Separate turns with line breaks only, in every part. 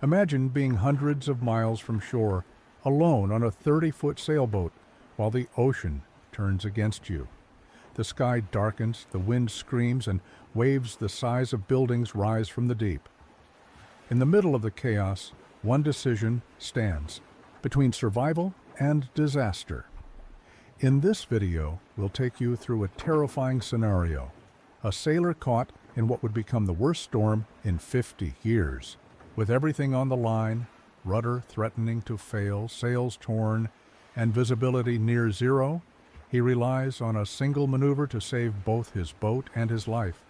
Imagine being hundreds of miles from shore, alone on a 30-foot sailboat, while the ocean turns against you. The sky darkens, the wind screams, and waves the size of buildings rise from the deep. In the middle of the chaos, one decision stands, between survival and disaster. In this video, we'll take you through a terrifying scenario. A sailor caught in what would become the worst storm in 50 years. With everything on the line, rudder threatening to fail, sails torn, and visibility near zero, he relies on a single maneuver to save both his boat and his life.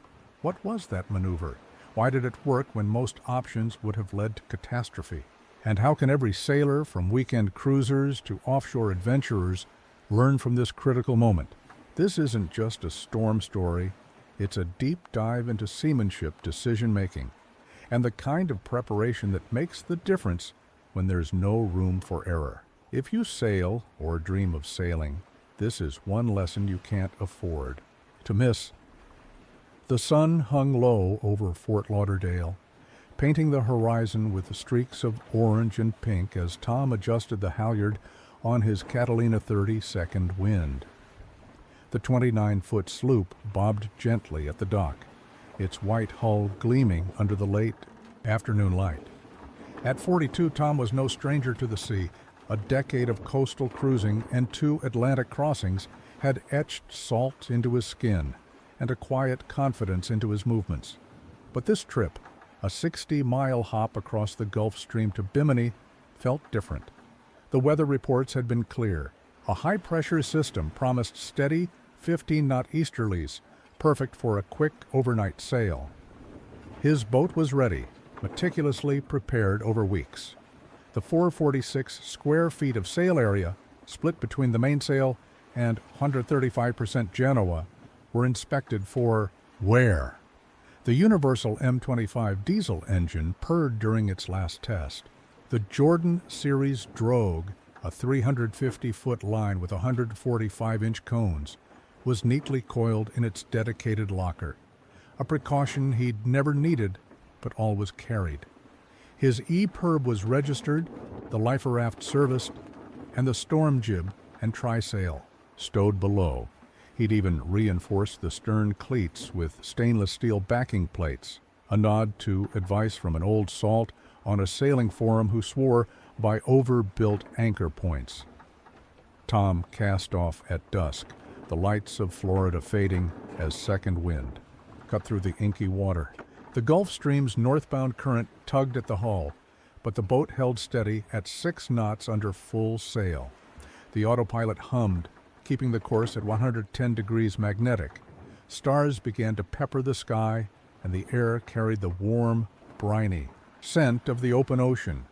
What was that maneuver? Why did it work when most options would have led to catastrophe? And how can every sailor, from weekend cruisers to offshore adventurers, learn from this critical moment? This isn't just a storm story, it's a deep dive into seamanship decision-making, and the kind of preparation that makes the difference when there's no room for error. If you sail or dream of sailing, this is one lesson you can't afford to miss. The sun hung low over Fort Lauderdale, painting the horizon with streaks of orange and pink as Tom adjusted the halyard on his Catalina 30 second wind. The 29-foot sloop bobbed gently at the dock, its white hull gleaming under the late afternoon light. At 42, Tom was no stranger to the sea. A decade of coastal cruising and 2 Atlantic crossings had etched salt into his skin and a quiet confidence into his movements. But this trip, a 60-mile hop across the Gulf Stream to Bimini, felt different. The weather reports had been clear. A high-pressure system promised steady 15-knot easterlies, perfect for a quick overnight sail. His boat was ready, meticulously prepared over weeks. The 446 square feet of sail area, split between the mainsail and 135% Genoa, were inspected for wear. The Universal M25 diesel engine purred during its last test. The Jordan Series Drogue, a 350-foot line with 145-inch cones, was neatly coiled in its dedicated locker, a precaution he'd never needed but always carried. His E-Perb was registered, the lifer raft serviced, and the storm jib and trysail stowed below. He'd even reinforced the stern cleats with stainless steel backing plates, a nod to advice from an old salt on a sailing forum who swore by overbuilt anchor points. Tom cast off at dusk, the lights of Florida fading as second wind cut through the inky water. The Gulf Stream's northbound current tugged at the hull, but the boat held steady at 6 knots under full sail. The autopilot hummed, keeping the course at 110 degrees magnetic. Stars began to pepper the sky, and the air carried the warm, briny scent of the open ocean.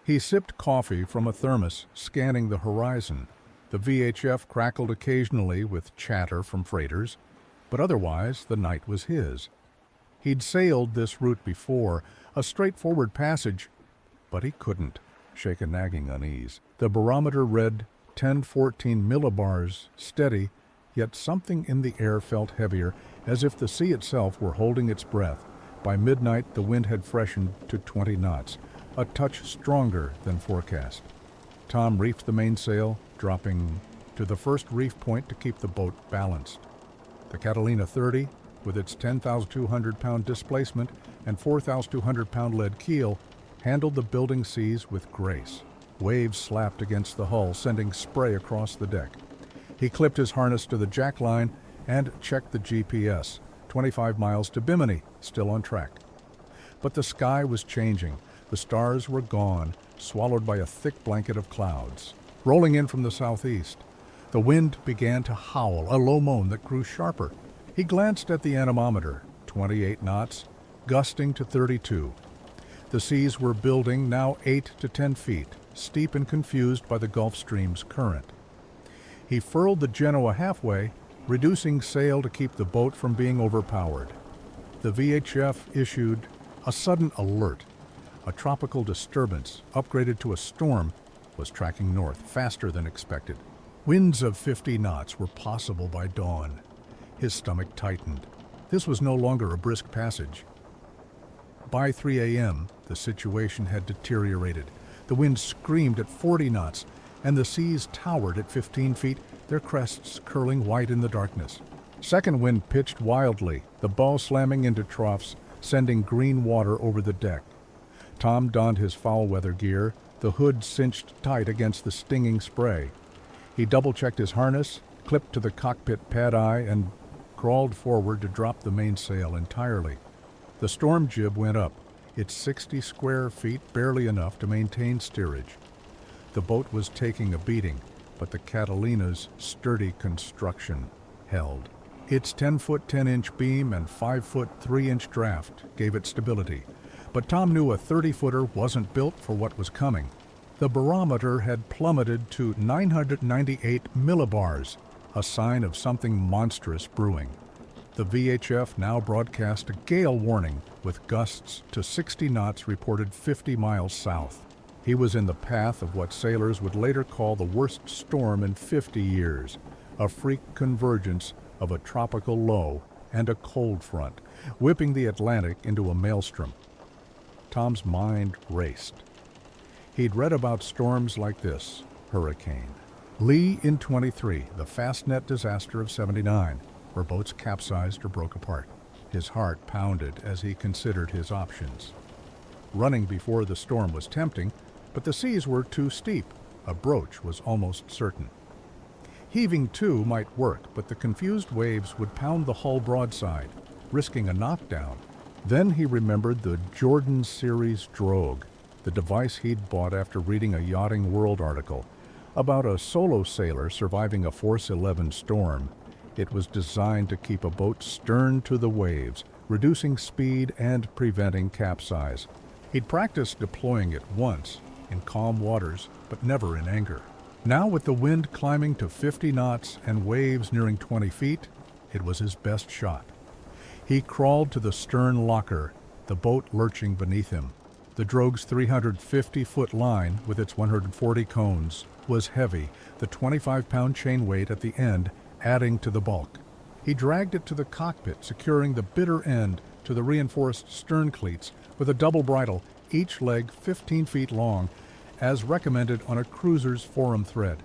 He sipped coffee from a thermos, scanning the horizon. The VHF crackled occasionally with chatter from freighters, but otherwise the night was his. He'd sailed this route before, a straightforward passage, but he couldn't shake a nagging unease. The barometer read 1014 millibars, steady, yet something in the air felt heavier, as if the sea itself were holding its breath. By midnight, the wind had freshened to 20 knots, a touch stronger than forecast. Tom reefed the mainsail, dropping to the first reef point to keep the boat balanced. The Catalina 30, with its 10,200-pound displacement and 4,200-pound lead keel, handled the building seas with grace. Waves slapped against the hull, sending spray across the deck. He clipped his harness to the jackline and checked the GPS. 25 miles to Bimini, still on track. But the sky was changing. The stars were gone, swallowed by a thick blanket of clouds. Rolling in from the southeast, the wind began to howl, a low moan that grew sharper. He glanced at the anemometer, 28 knots, gusting to 32. The seas were building, now 8 to 10 feet, steep and confused by the Gulf Stream's current. He furled the Genoa halfway, reducing sail to keep the boat from being overpowered. The VHF issued a sudden alert. A tropical disturbance, upgraded to a storm, was tracking north faster than expected. Winds of 50 knots were possible by dawn. His stomach tightened. This was no longer a brisk passage. By 3 a.m., the situation had deteriorated. The wind screamed at 40 knots, and the seas towered at 15 feet, their crests curling white in the darkness. Second wind pitched wildly, the bow slamming into troughs, sending green water over the deck. Tom donned his foul-weather gear, the hood cinched tight against the stinging spray. He double-checked his harness, clipped to the cockpit pad-eye, and crawled forward to drop the mainsail entirely. The storm jib went up, its 60 square feet barely enough to maintain steerage. The boat was taking a beating, but the Catalina's sturdy construction held. Its 10-foot 10-inch beam and 5-foot 3-inch draft gave it stability, but Tom knew a 30-footer wasn't built for what was coming. The barometer had plummeted to 998 millibars, a sign of something monstrous brewing. The VHF now broadcast a gale warning with gusts to 60 knots reported 50 miles south. He was in the path of what sailors would later call the worst storm in 50 years, a freak convergence of a tropical low and a cold front, whipping the Atlantic into a maelstrom. Tom's mind raced. He'd read about storms like this, hurricane. Lee in 23, the Fastnet disaster of 79, where boats capsized or broke apart. His heart pounded as he considered his options. Running before the storm was tempting, but the seas were too steep. A broach was almost certain. Heaving to might work, but the confused waves would pound the hull broadside, risking a knockdown. Then he remembered the Jordan Series drogue, the device he'd bought after reading a Yachting World article about a solo sailor surviving a Force 11 storm. It was designed to keep a boat stern to the waves, reducing speed and preventing capsize. He'd practiced deploying it once, in calm waters, but never in anger. Now, with the wind climbing to 50 knots and waves nearing 20 feet, it was his best shot. He crawled to the stern locker, the boat lurching beneath him. The drogue's 350-foot line, with its 140 cones, was heavy, the 25-pound chain weight at the end adding to the bulk. He dragged it to the cockpit, securing the bitter end to the reinforced stern cleats with a double bridle, each leg 15 feet long, as recommended on a cruiser's forum thread.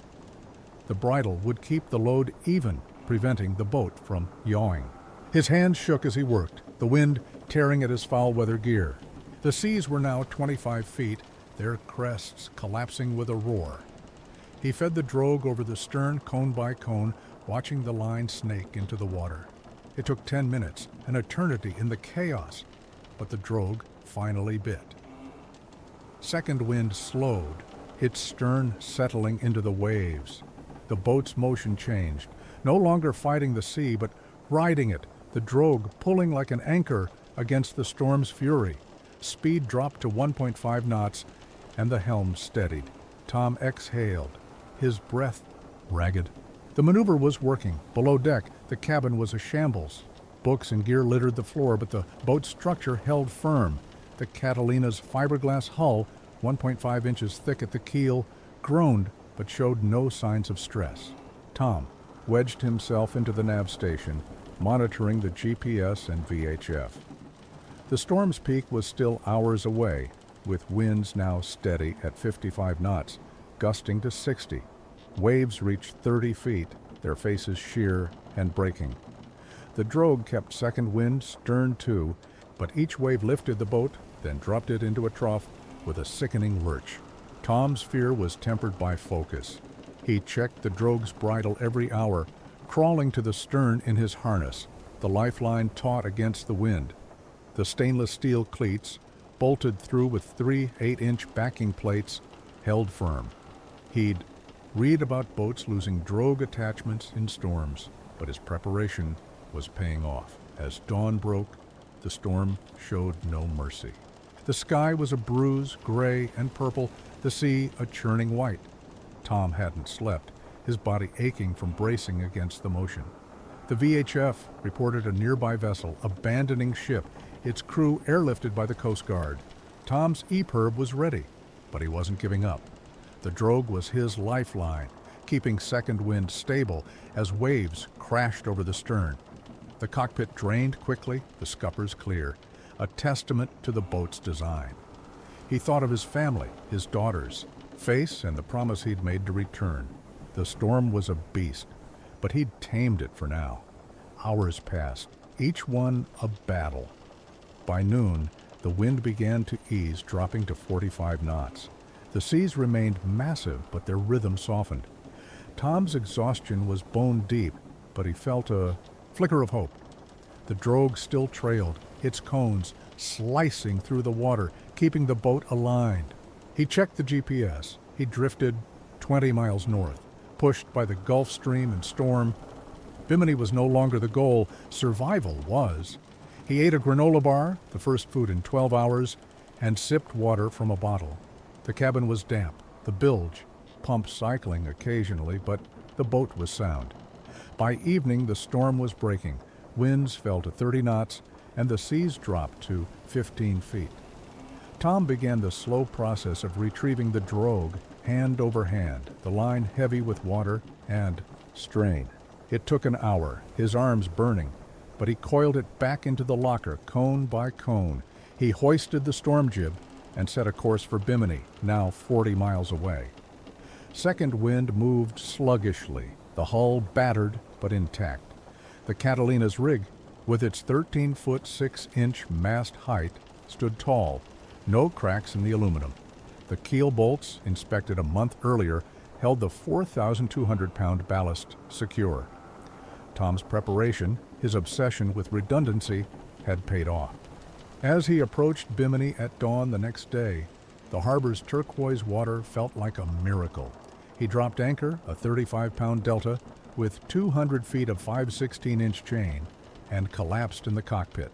The bridle would keep the load even, preventing the boat from yawing. His hands shook as he worked, the wind tearing at his foul-weather gear. The seas were now 25 feet, their crests collapsing with a roar. He fed the drogue over the stern cone by cone, watching the line snake into the water. It took 10 minutes, an eternity in the chaos, but the drogue finally bit. Second wind slowed, its stern settling into the waves. The boat's motion changed, no longer fighting the sea, but riding it, the drogue pulling like an anchor against the storm's fury. Speed dropped to 1.5 knots, and the helm steadied. Tom exhaled, his breath ragged. The maneuver was working. Below deck, the cabin was a shambles. Books and gear littered the floor, but the boat's structure held firm. The Catalina's fiberglass hull, 1.5 inches thick at the keel, groaned but showed no signs of stress. Tom wedged himself into the nav station, monitoring the GPS and VHF. The storm's peak was still hours away, with winds now steady at 55 knots, gusting to 60. Waves reached 30 feet, their faces sheer and breaking. The drogue kept second wind stern to, but each wave lifted the boat, then dropped it into a trough with a sickening lurch. Tom's fear was tempered by focus. He checked the drogue's bridle every hour, crawling to the stern in his harness, the lifeline taut against the wind. The stainless steel cleats, bolted through with 3 8-inch backing plates, held firm. He'd read about boats losing drogue attachments in storms, but his preparation was paying off. As dawn broke, the storm showed no mercy. The sky was a bruise, gray and purple, the sea a churning white. Tom hadn't slept, his body aching from bracing against the motion. The VHF reported a nearby vessel abandoning ship, its crew airlifted by the Coast Guard. Tom's EPIRB was ready, but he wasn't giving up. The drogue was his lifeline, keeping second wind stable as waves crashed over the stern. The cockpit drained quickly, the scuppers clear. a testament to the boat's design. He thought of his family, his daughters, face, and the promise he'd made to return. The storm was a beast, but he'd tamed it for now. Hours passed, each one a battle. By noon, the wind began to ease, dropping to 45 knots. The seas remained massive, but their rhythm softened. Tom's exhaustion was bone deep, but he felt a flicker of hope. The drogue still trailed, its cones slicing through the water, keeping the boat aligned. He checked the GPS. He drifted 20 miles north, pushed by the Gulf Stream and storm. Bimini was no longer the goal. Survival was. He ate a granola bar, the first food in 12 hours, and sipped water from a bottle. The cabin was damp, the bilge, pump cycling occasionally, but the boat was sound. By evening, the storm was breaking. Winds fell to 30 knots, and the seas dropped to 15 feet. Tom began the slow process of retrieving the drogue, hand over hand, the line heavy with water and strain. It took an hour, his arms burning, but he coiled it back into the locker, cone by cone. He hoisted the storm jib and set a course for Bimini, now 40 miles away. Second wind moved sluggishly, the hull battered but intact. The Catalina's rig, with its 13-foot 6-inch mast height, stood tall, no cracks in the aluminum. The keel bolts, inspected a month earlier, held the 4,200-pound ballast secure. Tom's preparation, his obsession with redundancy, had paid off. As he approached Bimini at dawn the next day, the harbor's turquoise water felt like a miracle. He dropped anchor, a 35-pound Delta, with 200 feet of 5/16-inch chain, and collapsed in the cockpit.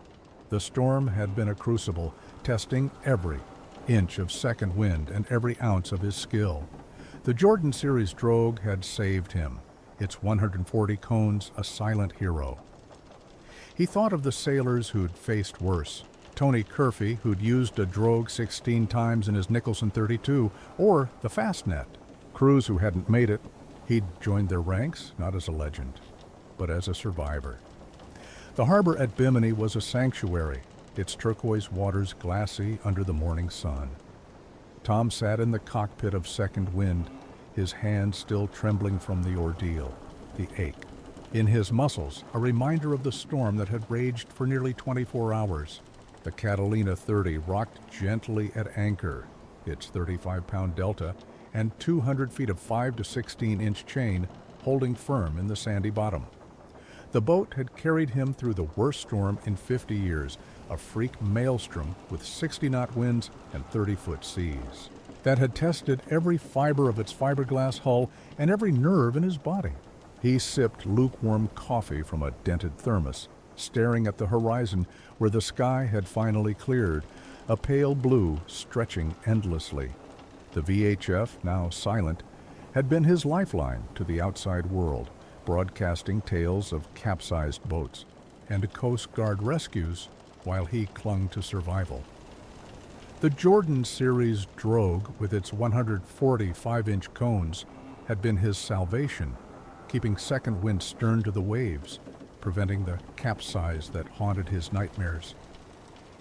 The storm had been a crucible, testing every inch of second wind and every ounce of his skill. The Jordan Series drogue had saved him, its 140 cones a silent hero. He thought of the sailors who'd faced worse. Tony Curfey, who'd used a drogue 16 times in his Nicholson 32, or the Fastnet. Crews who hadn't made it. He'd joined their ranks, not as a legend, but as a survivor. The harbor at Bimini was a sanctuary, its turquoise waters glassy under the morning sun. Tom sat in the cockpit of second wind, his hands still trembling from the ordeal, the ache. In his muscles, a reminder of the storm that had raged for nearly 24 hours. The Catalina 30 rocked gently at anchor, its 35-pound Delta, and 200 feet of 5 to 16-inch chain holding firm in the sandy bottom. The boat had carried him through the worst storm in 50 years, a freak maelstrom with 60-knot winds and 30-foot seas that had tested every fiber of its fiberglass hull and every nerve in his body. He sipped lukewarm coffee from a dented thermos, staring at the horizon where the sky had finally cleared, a pale blue stretching endlessly. The VHF, now silent, had been his lifeline to the outside world, broadcasting tales of capsized boats and Coast Guard rescues while he clung to survival. The Jordan Series drogue, with its 140 5-inch cones, had been his salvation, keeping second wind stern to the waves, preventing the capsize that haunted his nightmares.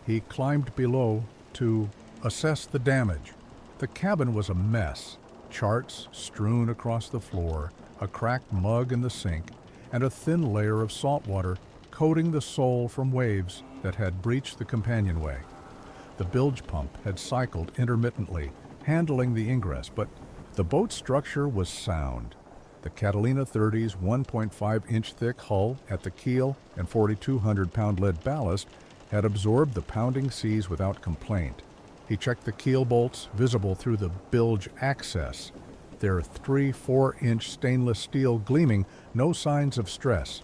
He climbed below to assess the damage. The cabin was a mess, charts strewn across the floor, a cracked mug in the sink, and a thin layer of salt water coating the sole from waves that had breached the companionway. The bilge pump had cycled intermittently, handling the ingress, but the boat's structure was sound. The Catalina 30's 1.5-inch thick hull at the keel and 4,200-pound lead ballast had absorbed the pounding seas without complaint. He checked the keel bolts, visible through the bilge access, their 3-4-inch stainless steel gleaming, no signs of stress.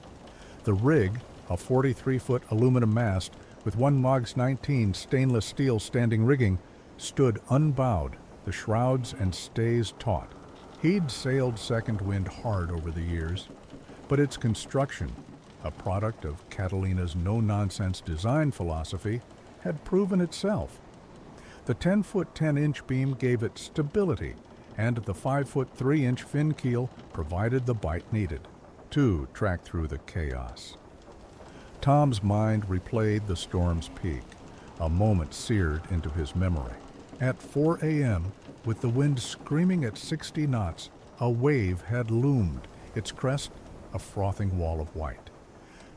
The rig, a 43-foot aluminum mast with one Mogs 19 stainless steel standing rigging, stood unbowed, the shrouds and stays taut. He'd sailed second wind hard over the years, but its construction, a product of Catalina's no-nonsense design philosophy, had proven itself. The 10-foot 10-inch beam gave it stability, and the 5-foot 3-inch fin keel provided the bite needed to track through the chaos. Tom's mind replayed the storm's peak. A moment seared into his memory. At 4 a.m., with the wind screaming at 60 knots, a wave had loomed, its crest a frothing wall of white.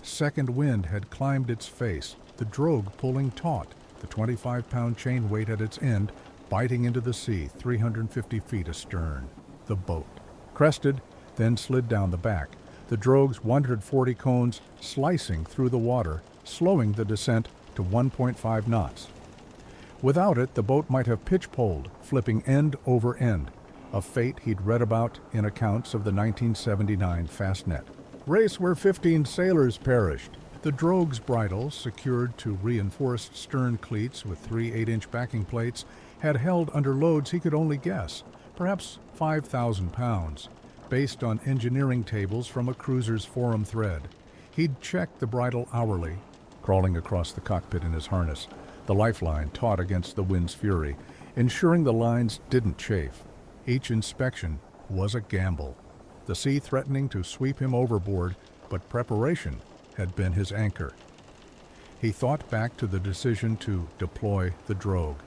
Second wind had climbed its face, the drogue pulling taut, the 25-pound chain weight at its end, biting into the sea 350 feet astern. The boat crested, then slid down the back, the drogue's 140 cones slicing through the water, slowing the descent to 1.5 knots. Without it, the boat might have pitch-poled, flipping end over end, a fate he'd read about in accounts of the 1979 Fastnet. Race where 15 sailors perished. The drogue's bridle, secured to reinforced stern cleats with 3 8-inch backing plates, had held under loads he could only guess, perhaps 5,000 pounds, based on engineering tables from a cruiser's forum thread. He'd checked the bridle hourly, crawling across the cockpit in his harness, the lifeline taut against the wind's fury, ensuring the lines didn't chafe. Each inspection was a gamble, the sea threatening to sweep him overboard, but preparation had been his anchor. He thought back to the decision to deploy the drogue.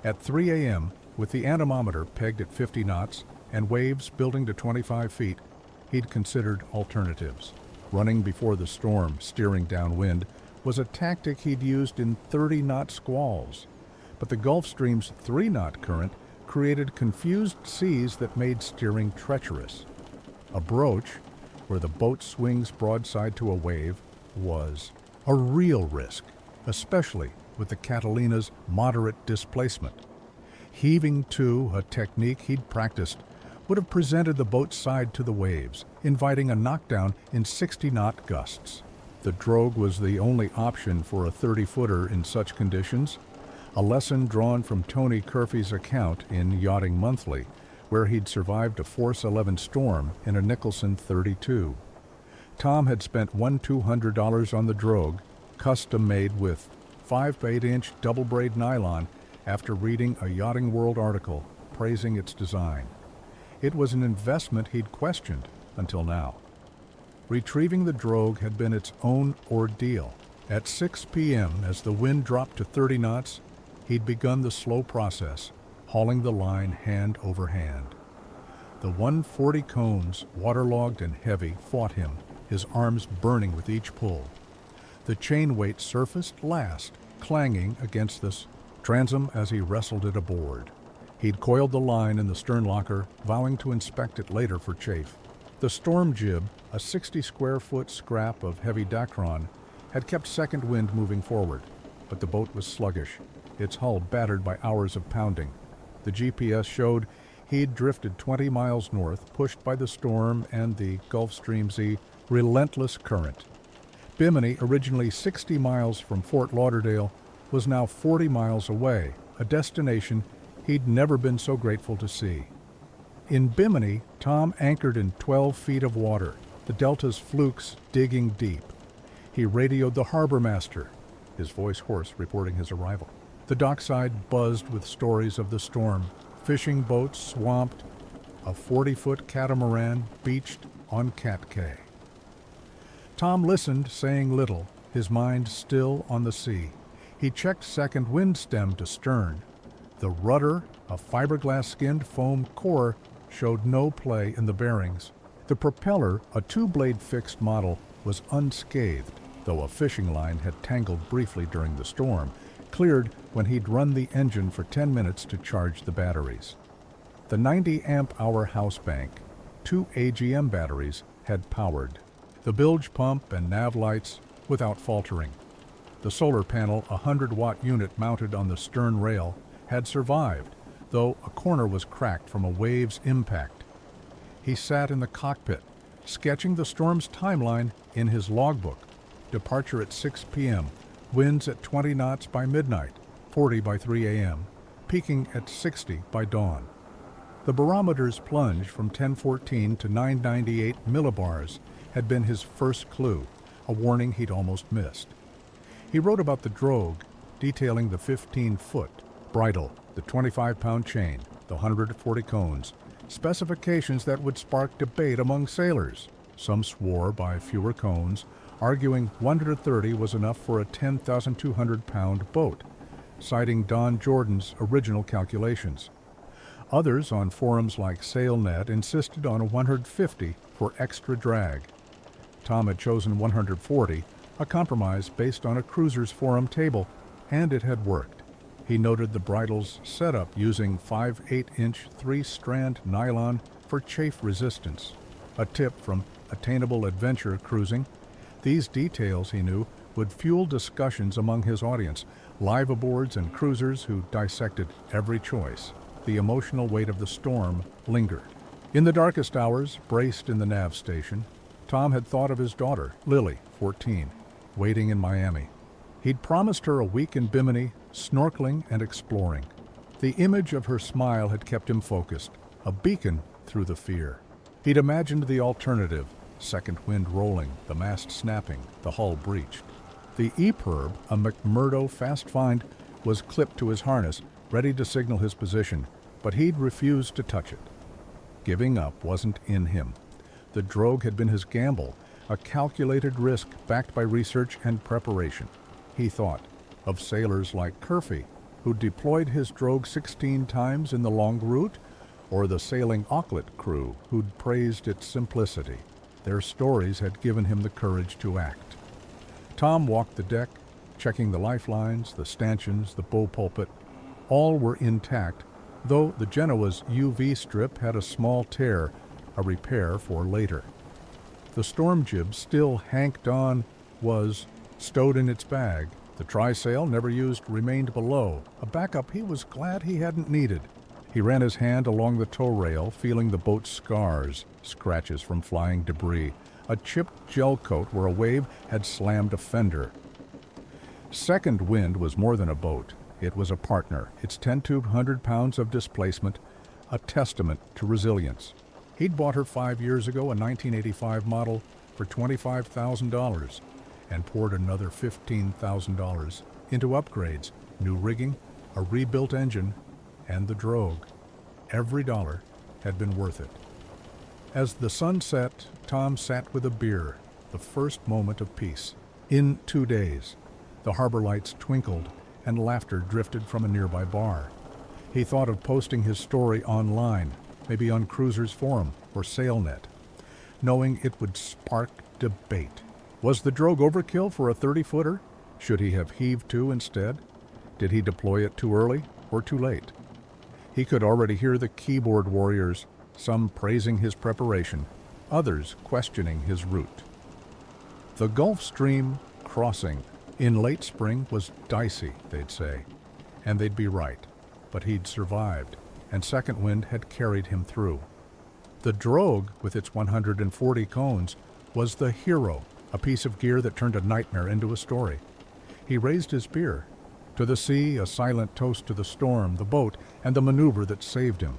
At 3 a.m., with the anemometer pegged at 50 knots and waves building to 25 feet, he'd considered alternatives. Running before the storm, steering downwind, was a tactic he'd used in 30-knot squalls. But the Gulf Stream's 3-knot current created confused seas that made steering treacherous. A broach, where the boat swings broadside to a wave, was a real risk, especially with the Catalina's moderate displacement. Heaving to, a technique he'd practiced, would have presented the boat's side to the waves, inviting a knockdown in 60-knot gusts. The drogue was the only option for a 30-footer in such conditions, a lesson drawn from Tony Curfey's account in Yachting Monthly, where he'd survived a Force 11 storm in a Nicholson 32. Tom had spent $1,200 on the drogue, custom-made with 5 by 8-inch double-braid nylon, after reading a Yachting World article praising its design. It was an investment he'd questioned until now. Retrieving the drogue had been its own ordeal. At 6 p.m., as the wind dropped to 30 knots, he'd begun the slow process, hauling the line hand over hand. The 140 cones, waterlogged and heavy, fought him, his arms burning with each pull. The chain weight surfaced last, clanging against the transom as he wrestled it aboard. He'd coiled the line in the stern locker, vowing to inspect it later for chafe. The storm jib, a 60-square-foot scrap of heavy Dacron, had kept second wind moving forward, but the boat was sluggish, its hull battered by hours of pounding. The GPS showed he'd drifted 20 miles north, pushed by the storm and the Gulf Stream's relentless current. Bimini, originally 60 miles from Fort Lauderdale, was now 40 miles away, a destination he'd never been so grateful to see. In Bimini, Tom anchored in 12 feet of water, the Delta's flukes digging deep. He radioed the harbor master, his voice hoarse, reporting his arrival. The dockside buzzed with stories of the storm, fishing boats swamped, a 40-foot catamaran beached on Cat Cay. Tom listened, saying little, his mind still on the sea. He checked second wind stem to stern. The rudder, a fiberglass-skinned foam core, showed no play in the bearings. The propeller, a 2-blade fixed model, was unscathed, though a fishing line had tangled briefly during the storm, cleared when he'd run the engine for 10 minutes to charge the batteries. The 90-amp-hour house bank, 2 AGM batteries, had powered. The bilge pump and nav lights without faltering. The solar panel, a 100-watt unit mounted on the stern rail, had survived, though a corner was cracked from a wave's impact. He sat in the cockpit, sketching the storm's timeline in his logbook. Departure at 6 p.m., winds at 20 knots by midnight, 40 by 3 a.m., peaking at 60 by dawn. The barometer's plunge from 1014 to 998 millibars had been his first clue, a warning he'd almost missed. He wrote about the drogue, detailing the 15-foot bridle, the 25-pound chain, the 140 cones, specifications that would spark debate among sailors. Some swore by fewer cones, arguing 130 was enough for a 10,200-pound boat. citing Don Jordan's original calculations. Others on forums like SailNet insisted on 150 for extra drag. Tom had chosen 140, a compromise based on a cruiser's forum table, and it had worked. He noted the bridle's setup using 5/8-inch 3-strand nylon for chafe resistance, a tip from Attainable Adventure Cruising. These details, he knew, would fuel discussions among his audience, live-aboards and cruisers who dissected every choice. The emotional weight of the storm lingered. In the darkest hours, braced in the nav station, Tom had thought of his daughter, Lily, 14, waiting in Miami. He'd promised her a week in Bimini, snorkeling and exploring. The image of her smile had kept him focused, a beacon through the fear. He'd imagined the alternative, second wind rolling, the mast snapping, the hull breached. The EPIRB, a McMurdo fast find, was clipped to his harness, ready to signal his position, but he'd refused to touch it. Giving up wasn't in him. The drogue had been his gamble, a calculated risk backed by research and preparation. He thought of sailors like Curfey, who deployed his drogue 16 times in the long route, or the sailing Auklet crew who'd praised its simplicity. Their stories had given him the courage to act. Tom walked the deck, checking the lifelines, the stanchions, the bow pulpit. All were intact, though the Genoa's UV strip had a small tear, a repair for later. The storm jib still hanked on, was stowed in its bag. The trysail, never used, remained below, a backup he was glad he hadn't needed. He ran his hand along the tow rail, feeling the boat's scars, scratches from flying debris, a chipped gel coat where a wave had slammed a fender. Second Wind was more than a boat. It was a partner, its 10 to 100 pounds of displacement, a testament to resilience. He'd bought her 5 years ago, a 1985 model, for $25,000, and poured another $15,000 into upgrades, new rigging, a rebuilt engine, and the drogue. Every dollar had been worth it. As the sun set, Tom sat with a beer, the first moment of peace. In 2 days, the harbor lights twinkled and laughter drifted from a nearby bar. He thought of posting his story online, maybe on Cruisers Forum or SailNet, knowing it would spark debate. Was the drogue overkill for a 30-footer? Should he have heaved to instead? Did he deploy it too early or too late? He could already hear the keyboard warriors, some praising his preparation, others questioning his route. The Gulf Stream crossing in late spring was dicey, they'd say, and they'd be right, but he'd survived, and Second Wind had carried him through. The drogue, with its 140 cones, was the hero, a piece of gear that turned a nightmare into a story. He raised his beer. To the sea, a silent toast to the storm, the boat, and the maneuver that saved him.